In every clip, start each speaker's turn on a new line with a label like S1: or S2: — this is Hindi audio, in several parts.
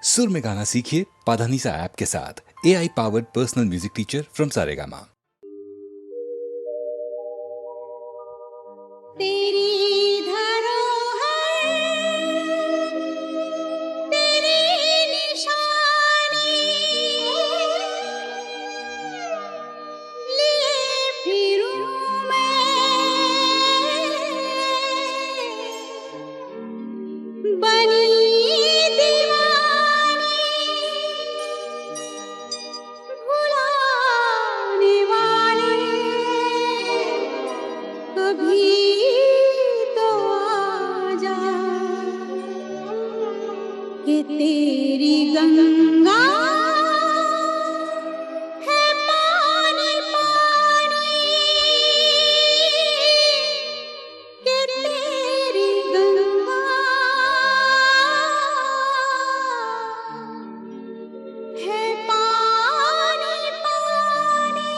S1: सुर में गाना सीखिए पाधानीसा ऐप के साथ। AI powered personal music teacher from Saregama.
S2: तेरी गंगा है पानी पानी, कि तेरी गंगा है पानी पानी।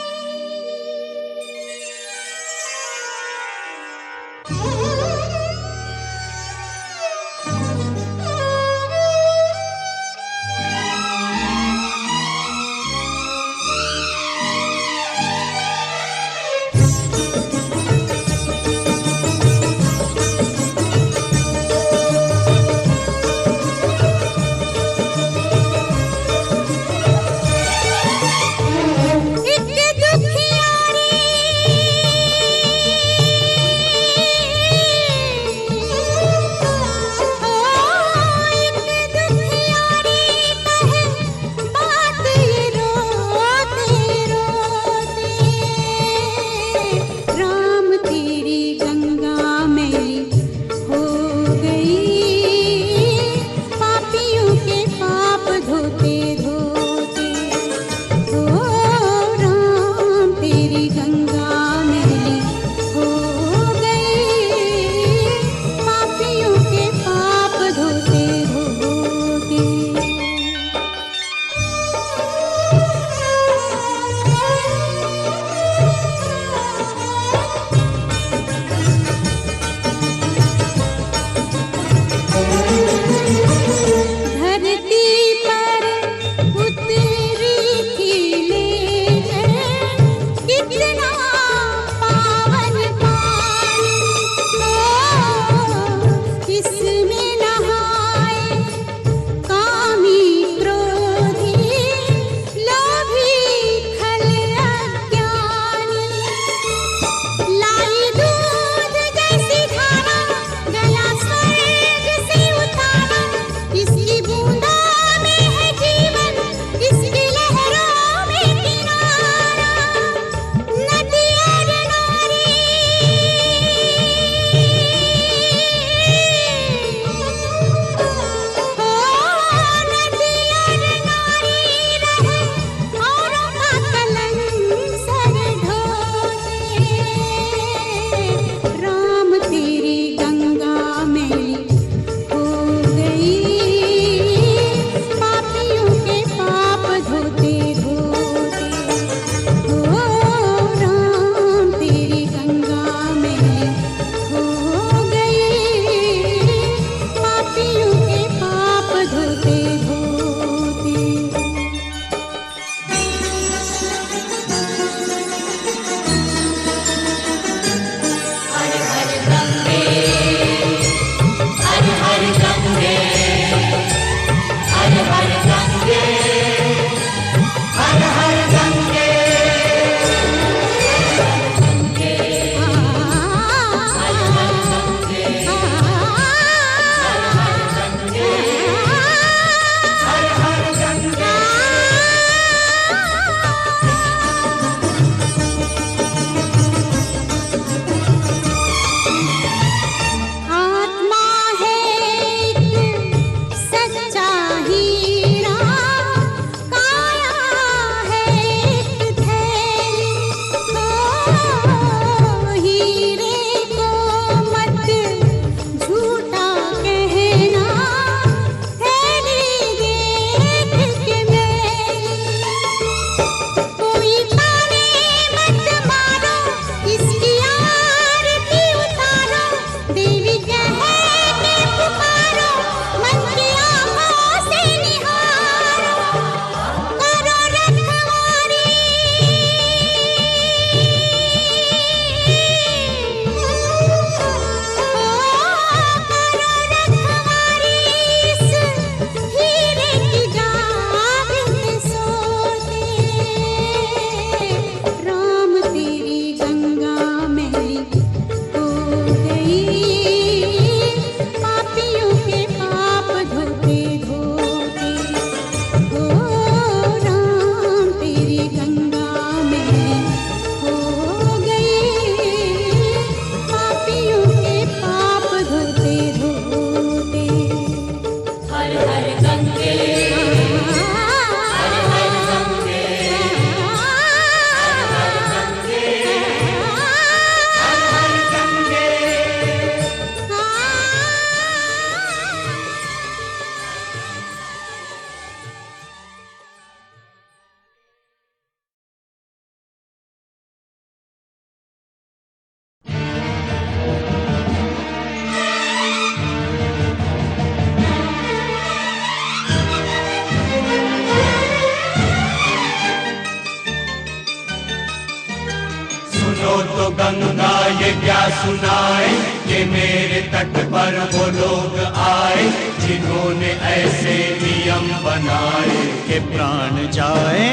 S3: सुनाए कि मेरे तट पर वो लोग आए जिन्होंने ऐसे नियम बनाए
S4: कि प्राण जाए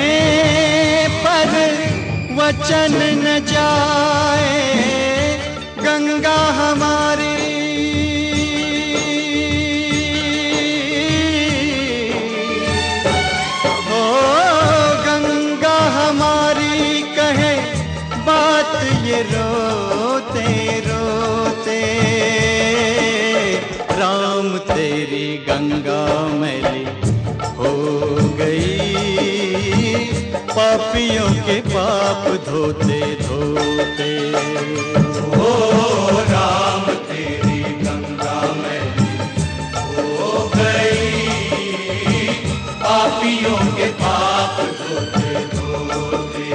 S4: पर वचन न जाए, गंगा हमारी ओ गंगा हमारी कहे बात ये रोते रोते। राम तेरी गंगा मैली हो गई, पापियों के पाप धोते धोते।
S3: ओ राम तेरी गंगा मैली हो गई, पापियों के पाप धोते धोते।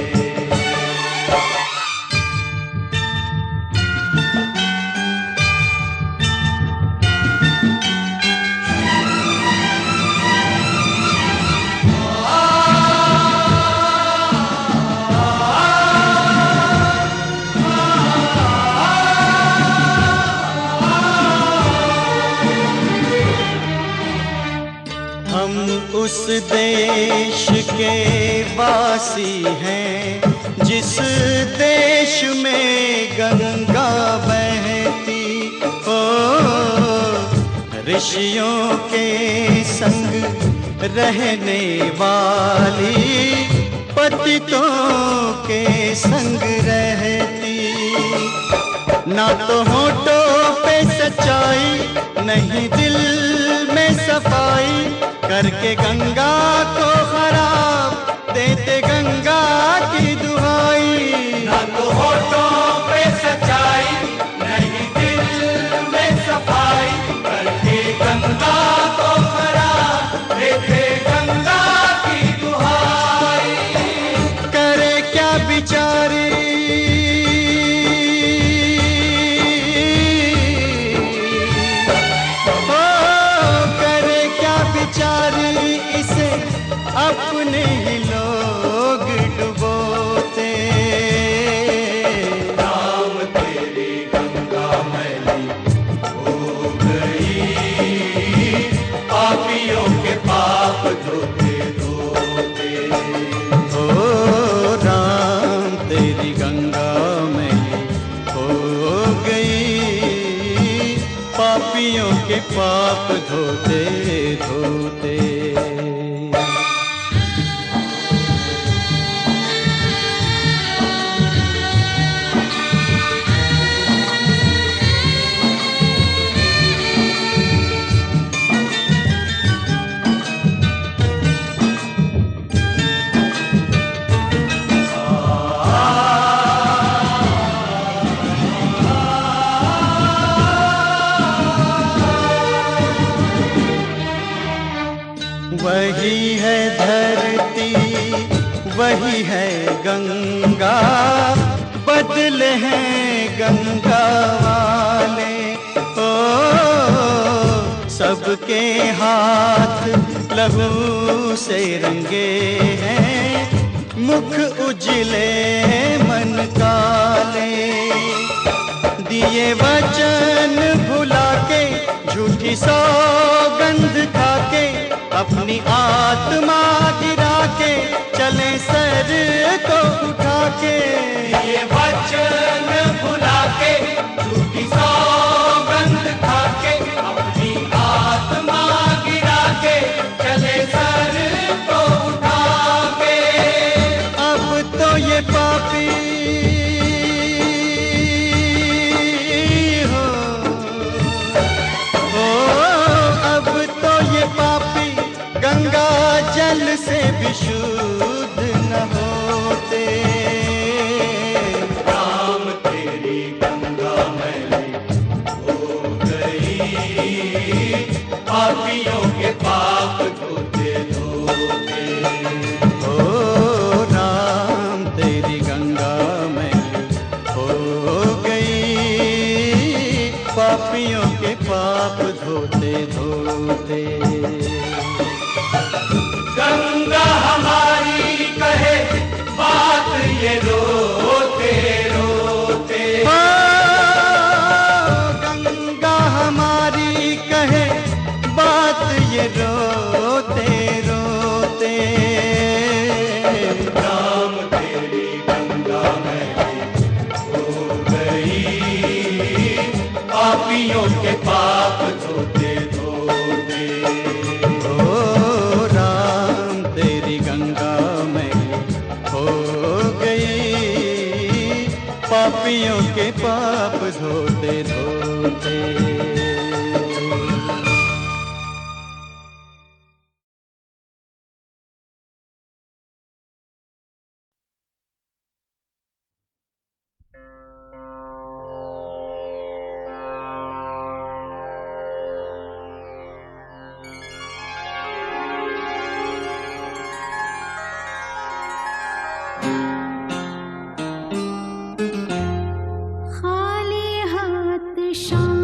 S4: हम उस देश के वासी हैं जिस देश में गंगा बहती हो। ऋषियों के संग रहने वाली, पतितों के संग रहती। ना तो होठों पे सच्चाई, नहीं दिल में सफाई, करके गंगा को खराब देते गंगा की दुहाई।
S3: ना तो होठों पे सच्चाई, नहीं दिल में सफाई, करके गंगा को खराब देते गंगा की दुहाई।
S4: करे क्या बिचारी इसे अपने ही लोग डुबोते।
S3: राम तेरी गंगा मैली हो गई, पापियों के पाप धोते धोते।
S4: ओ राम तेरी गंगा मैली हो गई, पापियों के पाप धोते धोते। वही है धरती, वही है गंगा, बदले हैं गंगा वाले। ओ सबके हाथ लहू से रंगे हैं, मुख उजले मन काले। दिए वचन भुला के, झूठी सौगंध खा के, अपनी आत्मा गिरा के, चले सर को उठा के।
S3: ये वचन भुला के, झूठी सौगंध खा के, अपनी आत्मा गिरा के, चले सर को उठा के।
S4: अब तो ये पापी हो, अब तो ये पापी गंगा जल से भी शुद्ध न होते।
S3: राम तेरी गंगा मैली हो गई, पापियों के पाप धोते धोते।
S4: ओ राम तेरी गंगा मैली हो गई, पापियों के पाप धोते धोते।
S3: गंगा हमारी कहे बात
S2: खाली हाथ शाम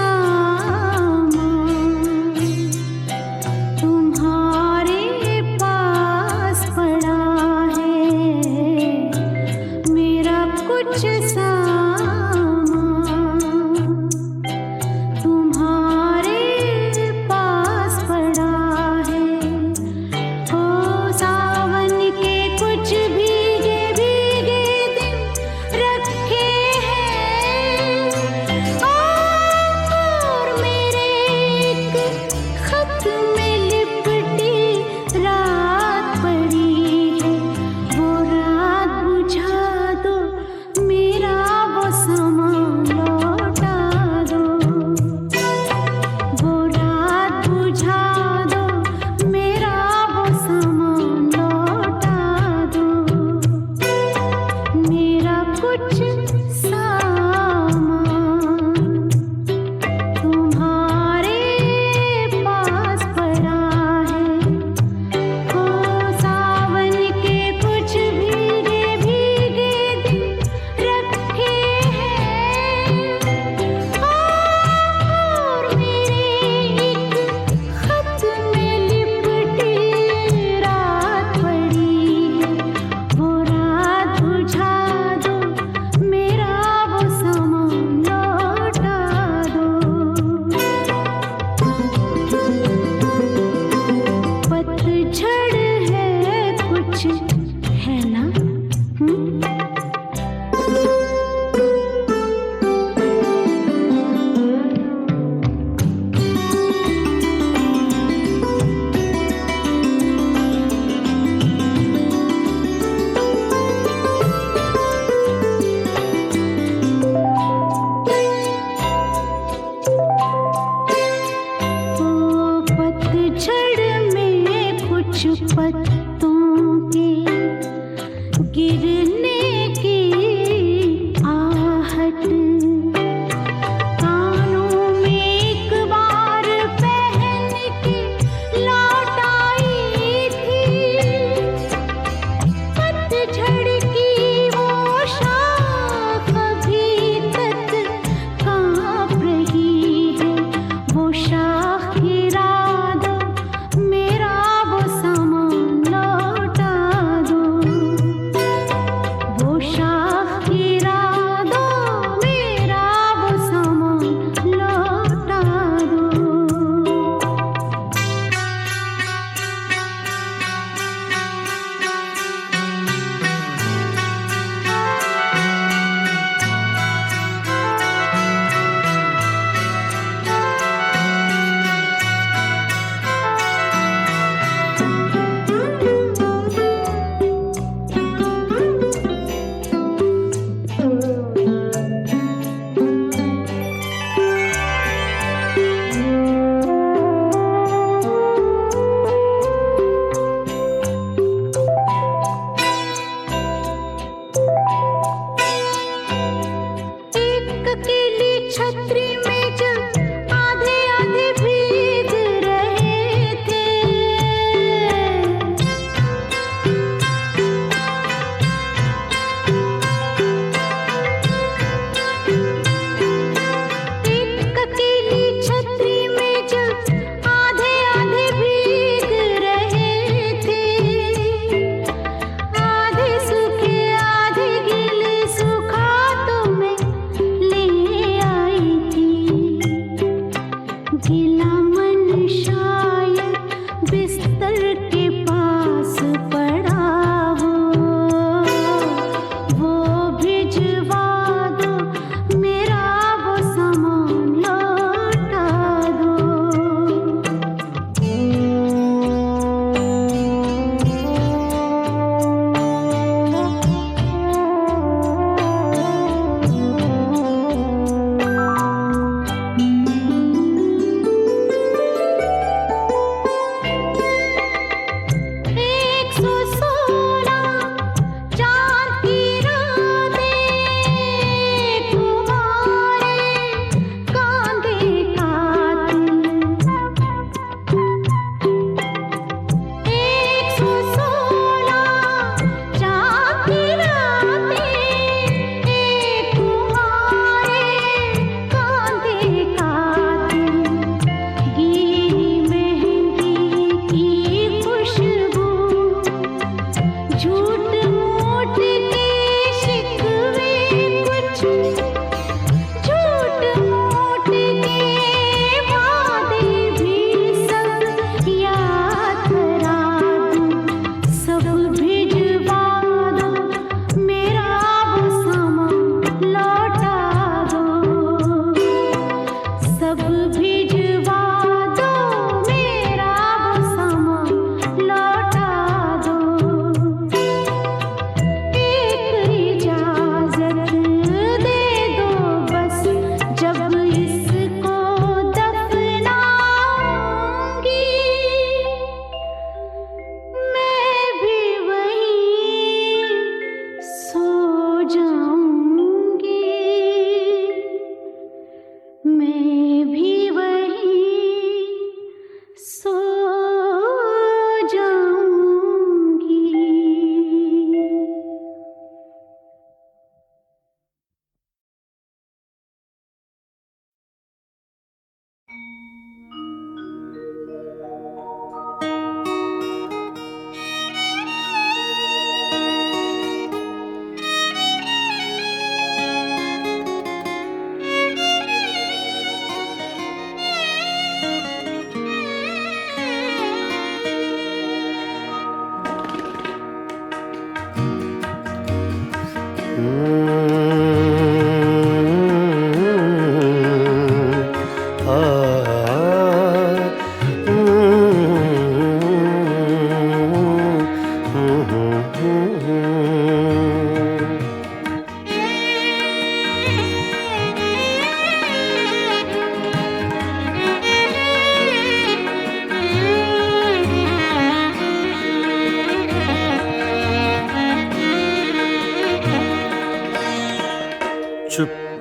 S2: सामान तुम्हारे पास पड़ा है, मेरा कुछ सामान तुम्हारे पास पड़ा है। ओ सावन के कुछ भीगे भीगे दिन रखे हैं, और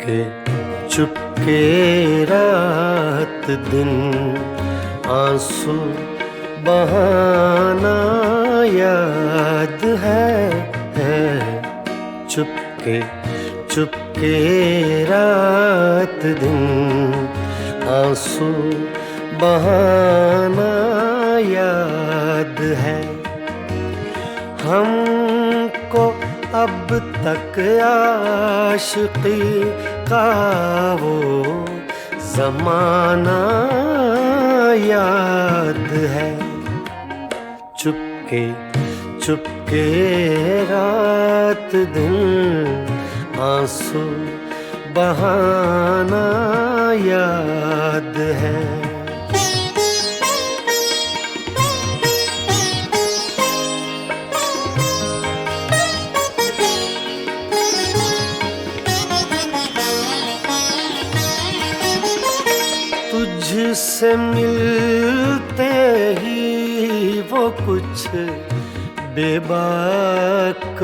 S4: चुपके चुपके रात दिन आंसू बहाना याद है। चुपके चुपके रात दिन आंसू बहाना याद है। हमको अब तक आशिकी का वो ज़माना याद है। चुपके चुपके रात दिन आंसू बहाना याद है। तुझसे मिलते ही वो कुछ बेबाक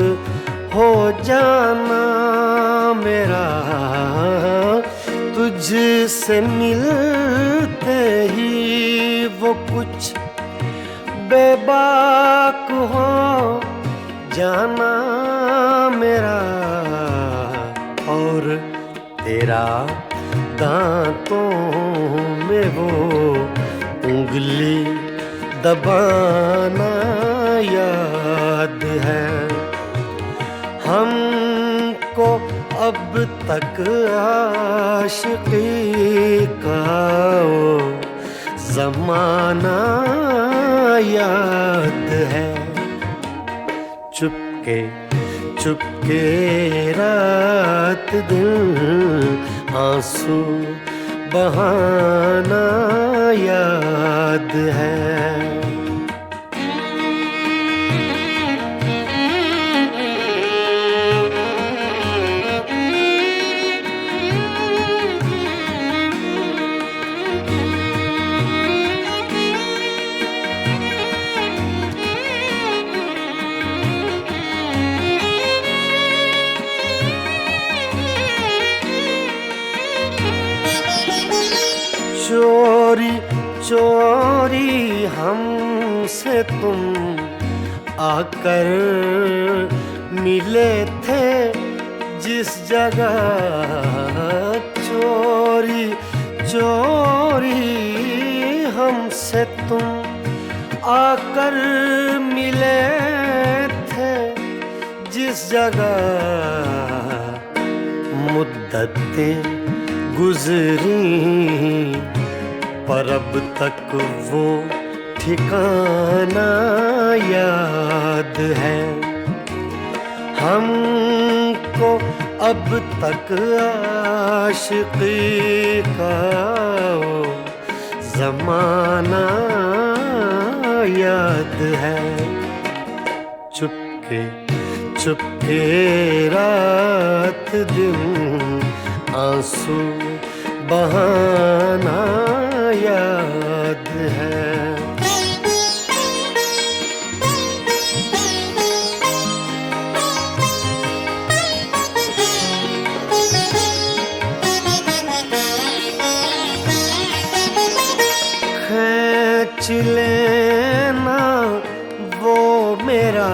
S4: हो जाना मेरा। तुझसे मिलते ही वो कुछ बेबाक हो जाना मेरा। और तेरा दांतों में वो उंगली दबाना याद है। हमको अब तक आशिकी का वो ज़माना याद है। चुपके चुपके रात दिन आंसू बहाना याद है। चोरी चोरी हमसे तुम आकर मिले थे जिस जगह। चोरी चोरी हमसे तुम आकर मिले थे जिस जगह। मुद्दतें गुजरी पर अब तक वो ठिकाना याद है। हमको अब तक आशिकी का वो ज़माना याद है। चुपके चुपके रात दिन आंसू बहाना याद है। खींच लेना वो मेरा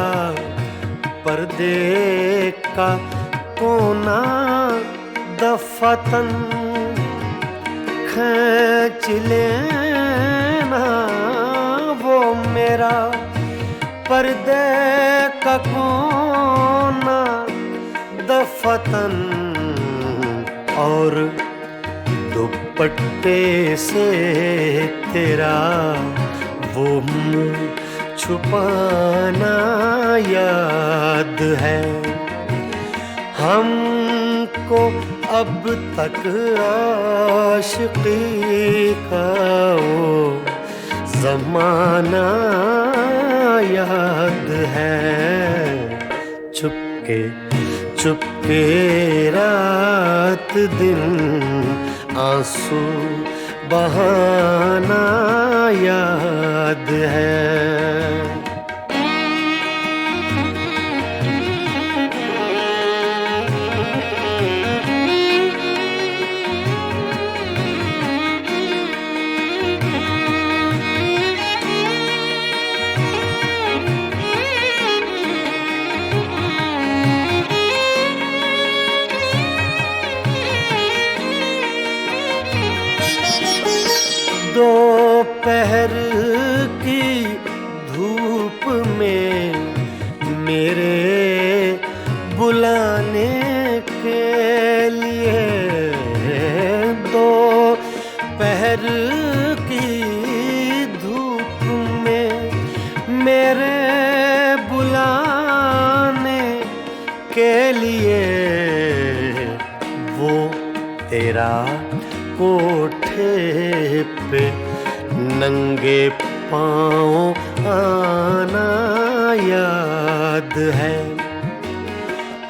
S4: पर्दे का कोना दफतन। खींच लेना वो मेरा पर्दे का कोना दफतन। और दुपट्टे से तेरा वो मुँह छुपाना याद है। हमको अब तक आशिकी का वो ज़माना याद है। चुपके चुपके रात दिन आंसू बहाना याद है। दोपहर की धूप में मेरे बुलाने के लिए, दोपहर की धूप में मेरे बुलाने के लिए, वो तेरा कोठे पे नंगे पाँव आना याद है।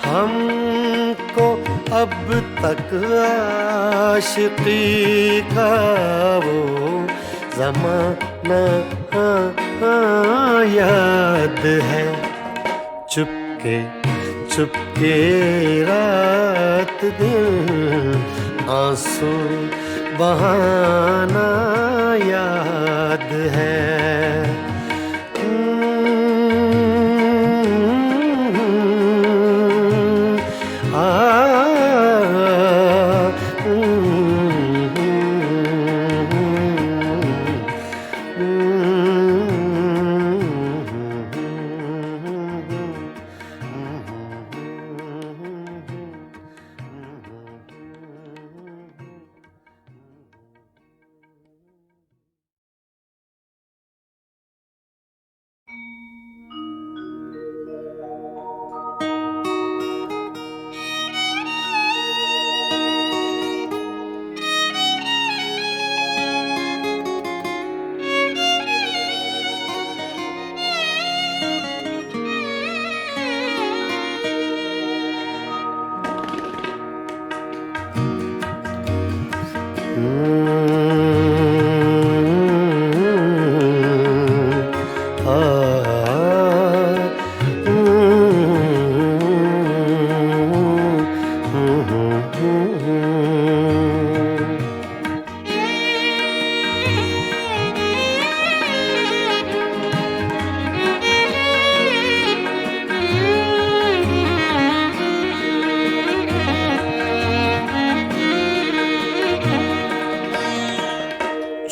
S4: हमको अब तक आशिकी का वो ज़माना याद है। चुपके चुपके रात दिन आंसू बहाना याद है।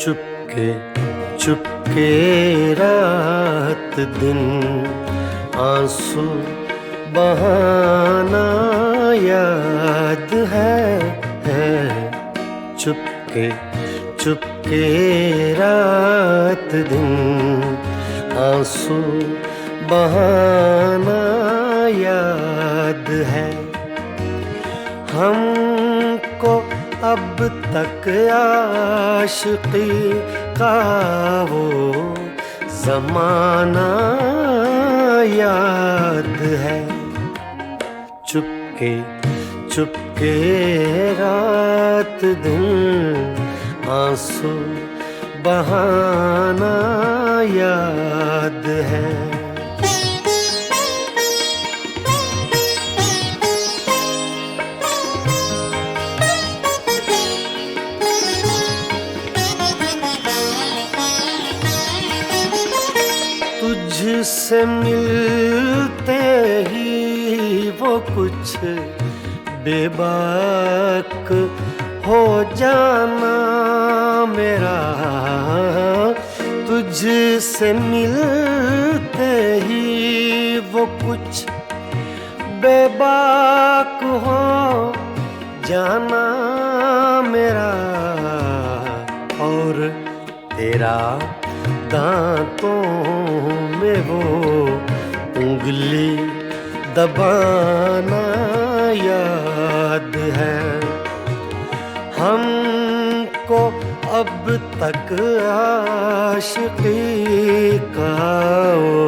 S4: चुपके चुपके रात दिन आंसू बहाना याद है। चुपके चुपके रात दिन आंसू बहाना याद है। हमको अब तक आशिकी का वो ज़माना याद है। चुपके चुपके रात दिन आंसू बहाना याद है। तुझसे मिलते ही वो कुछ बेबाक हो जाना मेरा। तुझसे मिलते ही वो कुछ बेबाक हो जाना मेरा। और तेरा दांतों में वो उंगली दबाना याद है। हमको अब तक आशिकी का वो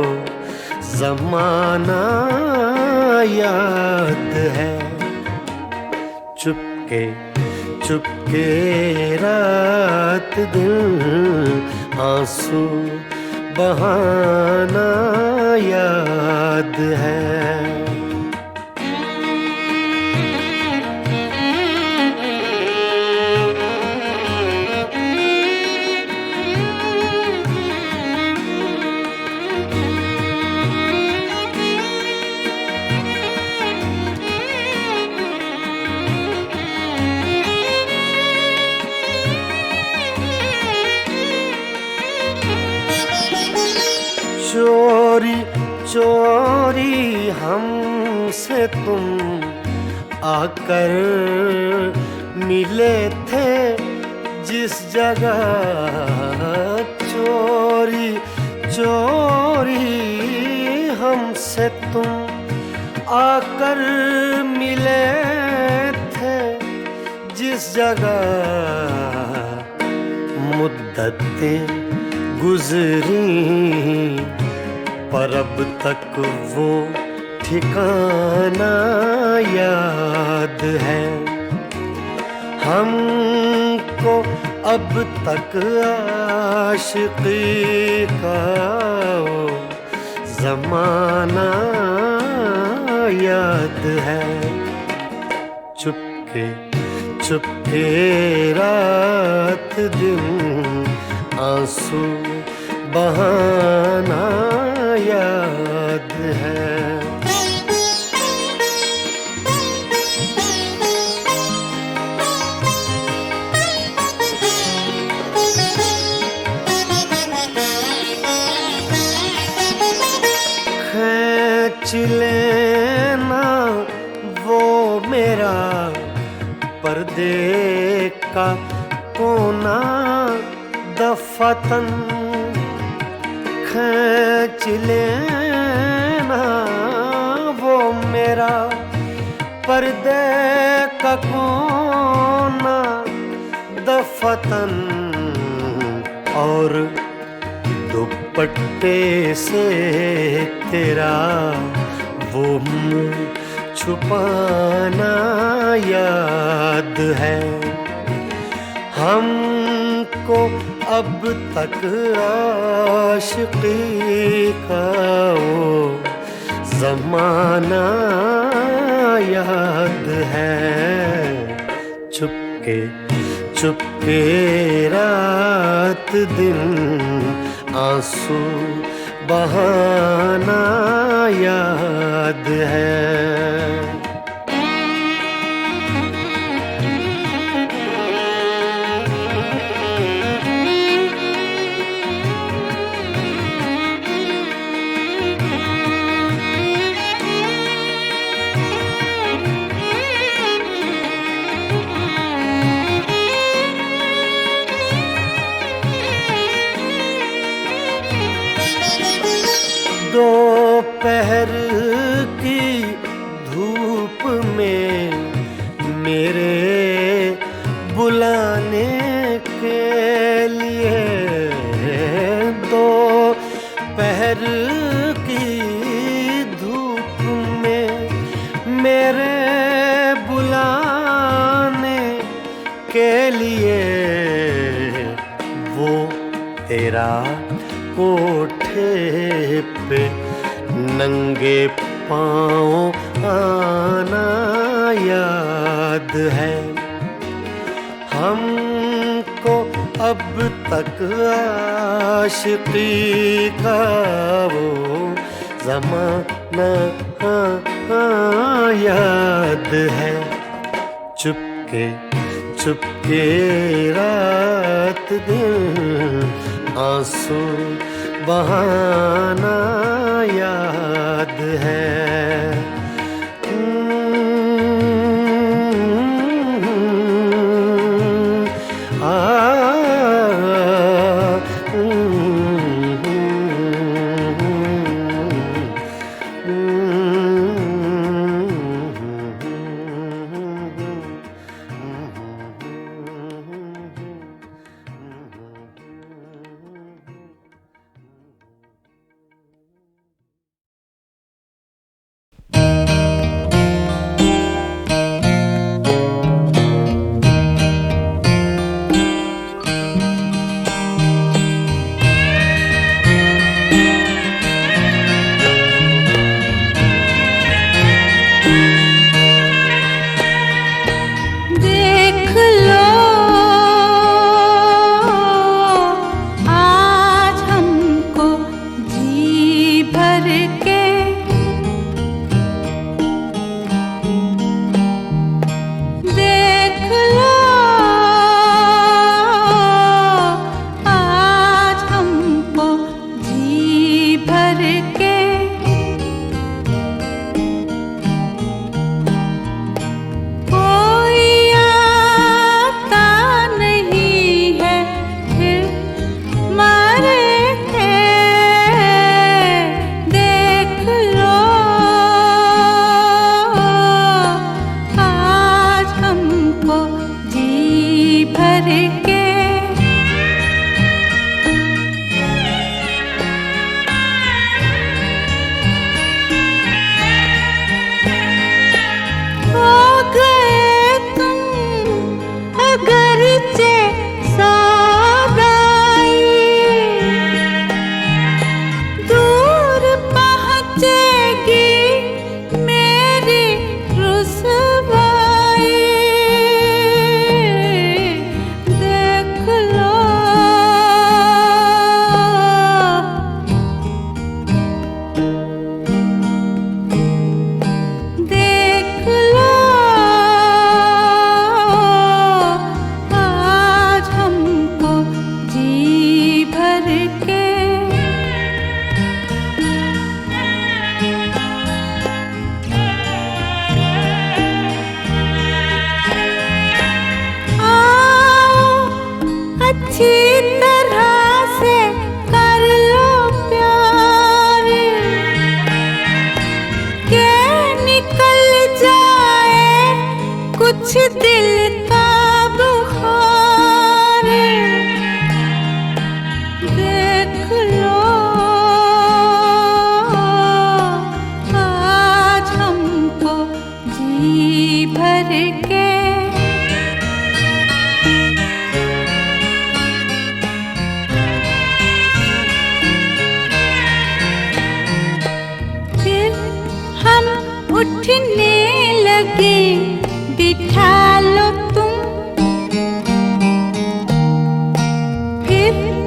S4: ज़माना याद है। चुपके चुपके रात दिन आंसू बहाना याद है।
S5: चोरी चोरी हमसे तुम आकर मिले थे जिस जगह, चोरी चोरी हमसे तुम आकर मिले थे जिस जगह, मुद्दतें गुजरी पर अब तक वो ठिकाना याद है हमको, अब तक आशिकी का वो जमाना याद है। चुपके चुपके रात दिन आंसू बहाना याद है। खींच लेना वो मेरा पर्दे का कोना दफतन, खींच लेना वो मेरा पर्दे का कोना दफतन, और दुपट्टे से तेरा वो मुँह छुपाना याद है हमको, अब तक आशिकी का वो जमाना याद है। चुपके चुपके रात दिन आंसू बहाना याद है। दोपहर की धूप में मेरे बुलाने के लिए, दोपहर की धूप में मेरे बुलाने के लिए, वो तेरा कोठे पे नंगे पाँव आना याद है हमको, अब तक आशिकी का वो ज़माना याद है। चुपके चुपके रात दिन आंसू बहाना याद है।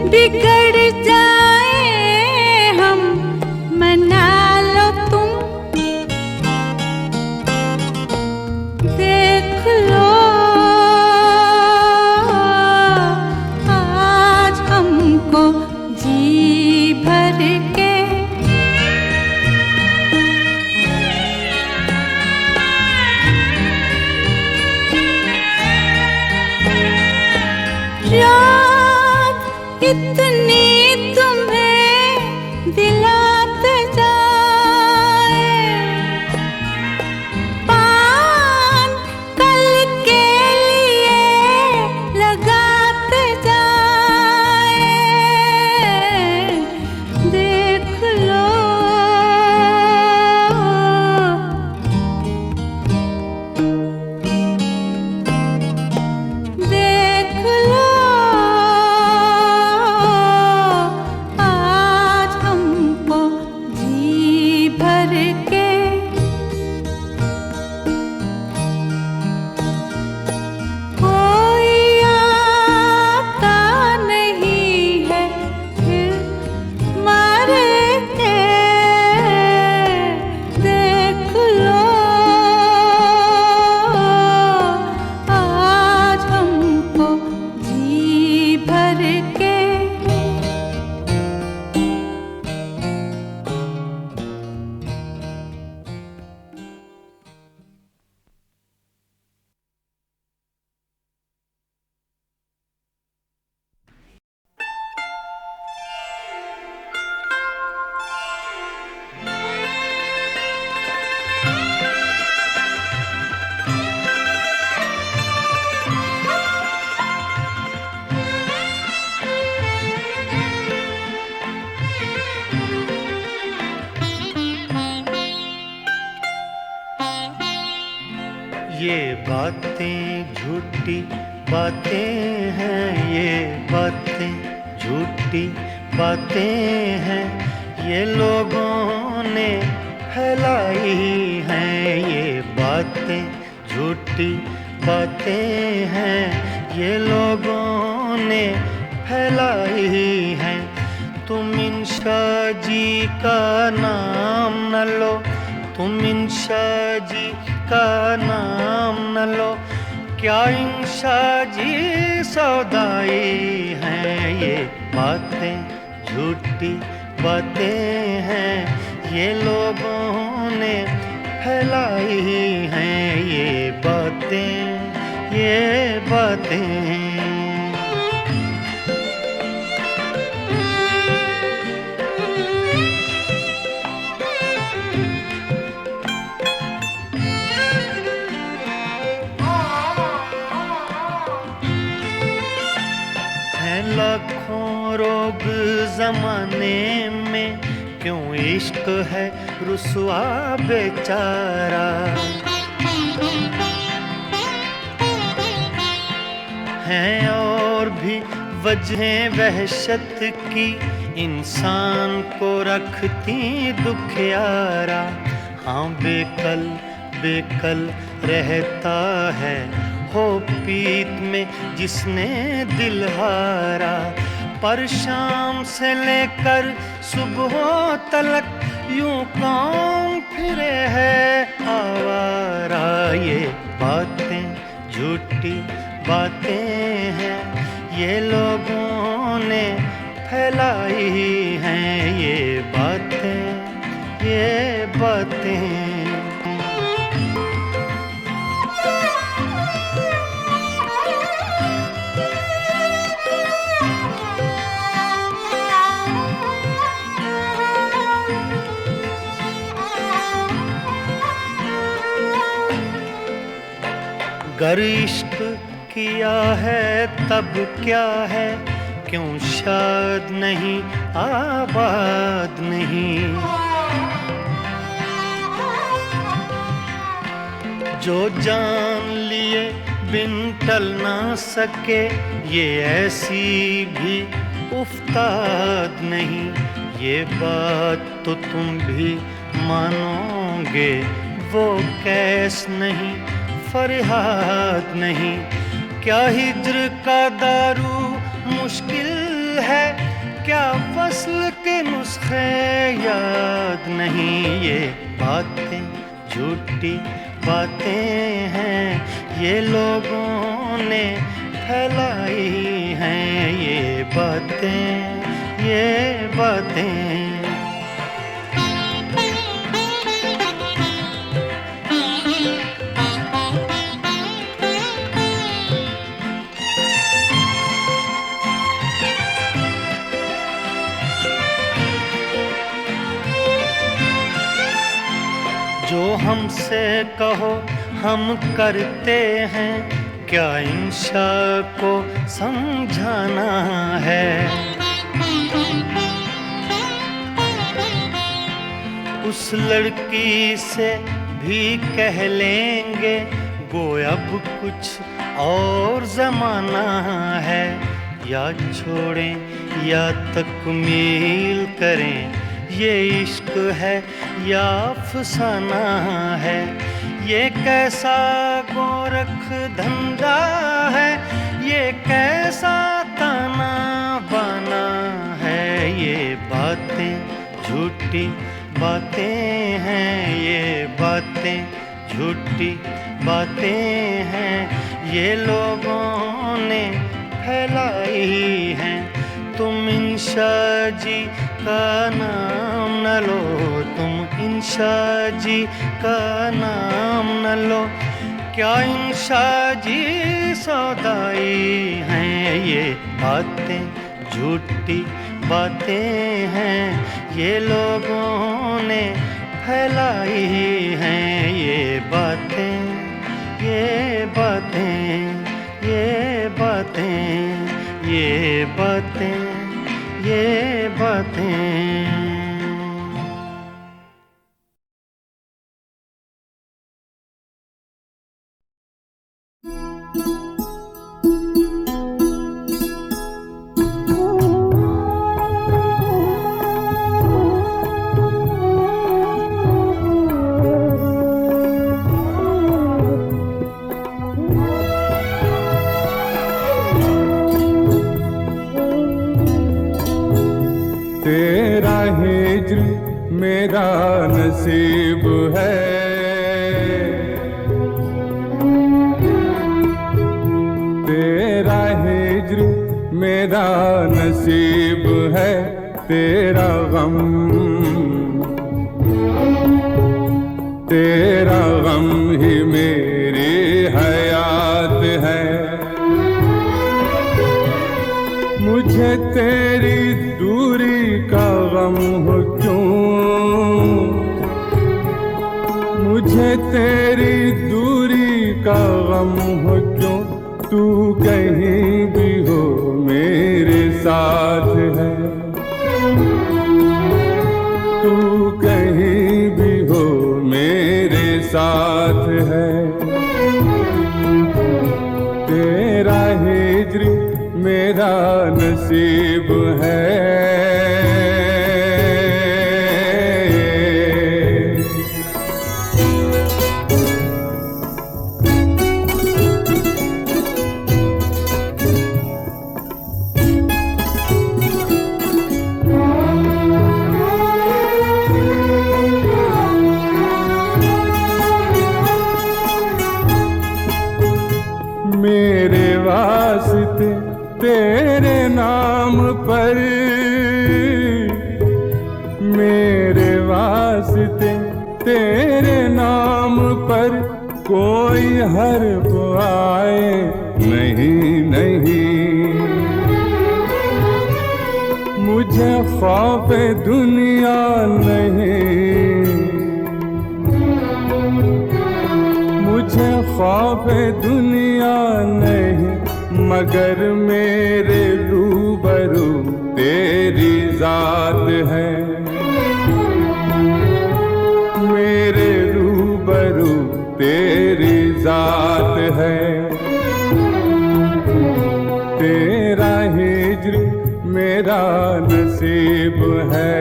S2: बिगड़ जाए हम, मना लो तुम, देख लो आज हमको जी भर के। याद इतनी तुम्हें दिलाते जाए, पान कल के लिए लगाते जाए, देख लो देख लो आज हमको जी भर के। कोई आता नहीं है फिर मरेंगे, देख लो आज हमको जी भर के।
S5: ये बातें झूठी बातें हैं, ये बातें झूठी बातें हैं, ये लोगों ने फैलाई हैं। ये बातें झूठी बातें हैं, ये लोगों ने फैलाई हैं। तुम इंशा जी का नाम न लो, तुम इंशा जी का नाम न लो, क्या इंशा जी सौदाई हैं। ये बातें झूठी बातें हैं, ये लोगों ने फैलाई हैं। ये बातें लाखों रोग जमाने में, क्यों इश्क है रुसवा बेचारा। हैं और भी वजहें वहशत की, इंसान को रखती दुखियारा। हाँ बेकल बेकल रहता है हो पीत में जिसने दिल हारा। पर शाम से लेकर सुबह तलक यूं कौन फिरे है आवारा। ये बातें झूठी बातें हैं, ये लोगों ने फैलाई हैं। ये बातें गर इश्क किया है तब क्या है, क्यों शाद नहीं आबाद नहीं। जो जान लिए बिन टल ना सके, ये ऐसी भी उफ्ताद नहीं। ये बात तो तुम भी मानोगे, वो कैस नहीं फरियाद नहीं। क्या हिज्र का दारू मुश्किल है, क्या वस्ल के नुस्खे याद नहीं। ये बातें झूठी बातें हैं, ये लोगों ने फैलाई हैं। ये बातें जो हमसे कहो हम करते हैं, क्या इंशा को समझाना है। उस लड़की से भी कह लेंगे, गो अब कुछ और जमाना है। या छोड़ें या तकमील करें, ये इश्क है या अफसाना है। ये कैसा गोरख धंधा है, ये कैसा ताना बाना है। ये बातें झूठी बातें हैं, ये बातें झूठी बातें हैं, ये लोगों ने फैलाई हैं। तुम इंशा जी का नाम न लो, तुम इंशा जी का नाम न लो। क्या इंशा जी सौदाई हैं, ये बातें झूठी बातें हैं, ये लोगों ने फैलाई हैं। ये बातें ये बातें ये बातें ये बातें।
S6: तेरा हिज्र मेरा नसीब है, तेरा हिज्र मेरा नसीब है। तेरा गम ही मेरी हयात है। मुझे तेरी दूरी का गम हो क्यों, मुझे तेरी दूरी का गम हो क्यों। तू कहीं भी हो मेरे साथ है, तू कहीं भी हो मेरे साथ है। तेरा हिज्र मेरा नसीब है। मेरे वास्ते तेरे नाम पर, मेरे वास्ते तेरे नाम पर कोई हर्फ आए नहीं नहीं। मुझे खौफ दुनिया नहीं, मुझे खौफ दुनिया नहीं, मगर मेरे रूबरू तेरी जात है। मेरे रूबरू तेरी जात है। तेरा हिज्र मेरा नसीब है।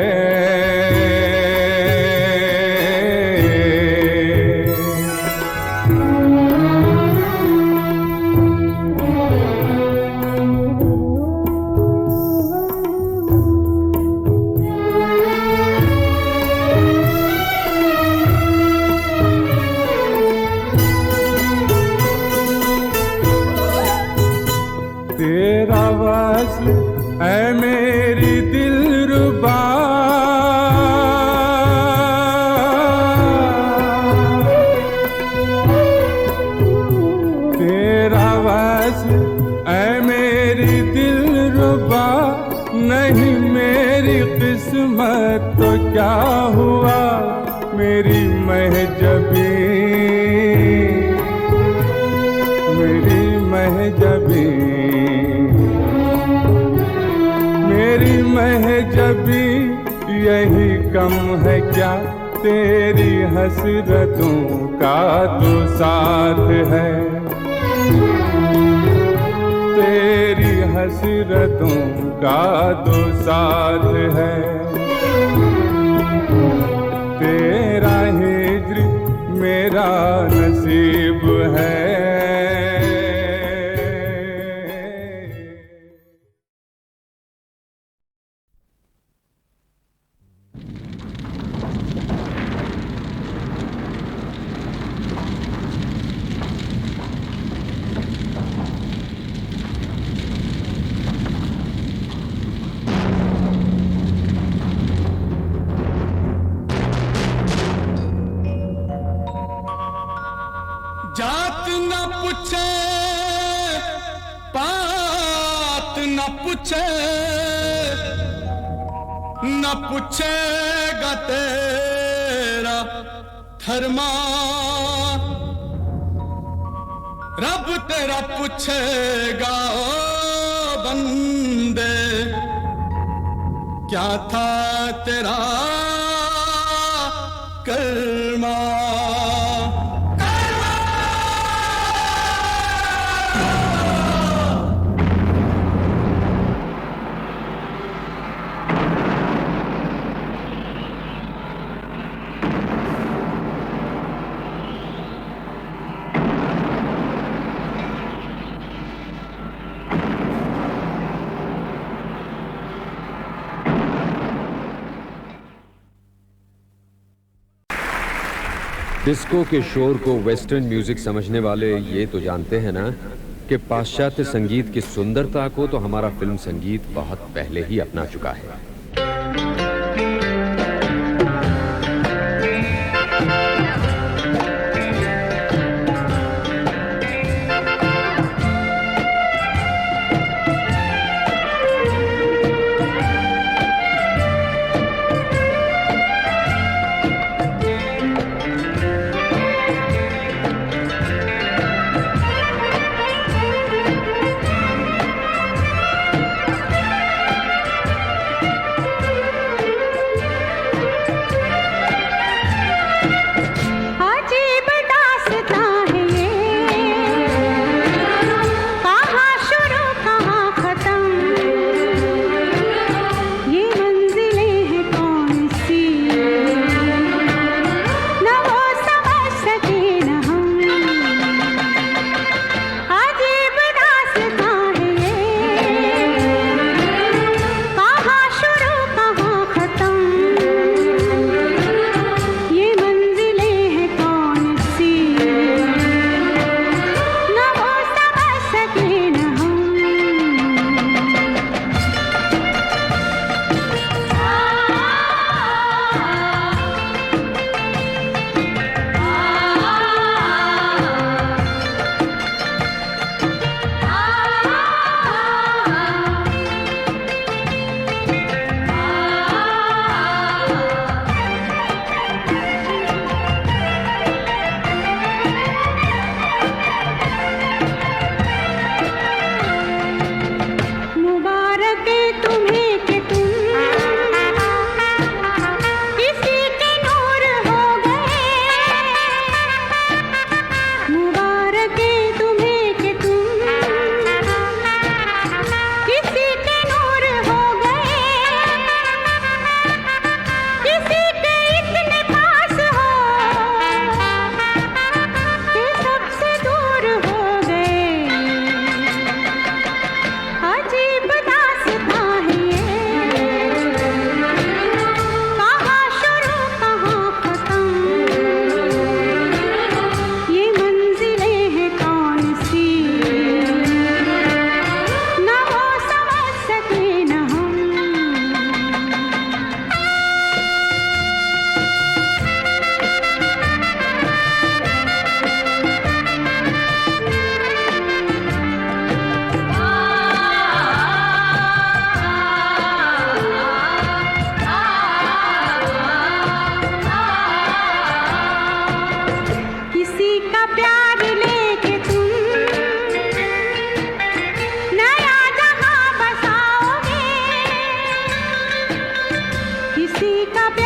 S6: नहीं मेरी किस्मत तो क्या हुआ मेरी महजबी, मेरी महजबी, मेरी महजबी यही कम है क्या तेरी हसरतों का तो साथ है, तेरी हसरतों का तो साथ है, तेरा हिज्र मेरा नसीब है।
S3: जात न पूछे पात न पूछे, न पूछेगा तेरा धर्मा, रब तेरा पूछेगा ओ बंदे क्या था तेरा कर्मा।
S7: डिस्को के शोर को वेस्टर्न म्यूजिक समझने वाले ये तो जानते हैं ना कि पाश्चात्य संगीत की सुंदरता को तो हमारा फिल्म संगीत बहुत पहले ही अपना चुका है।
S2: किसी का प्यार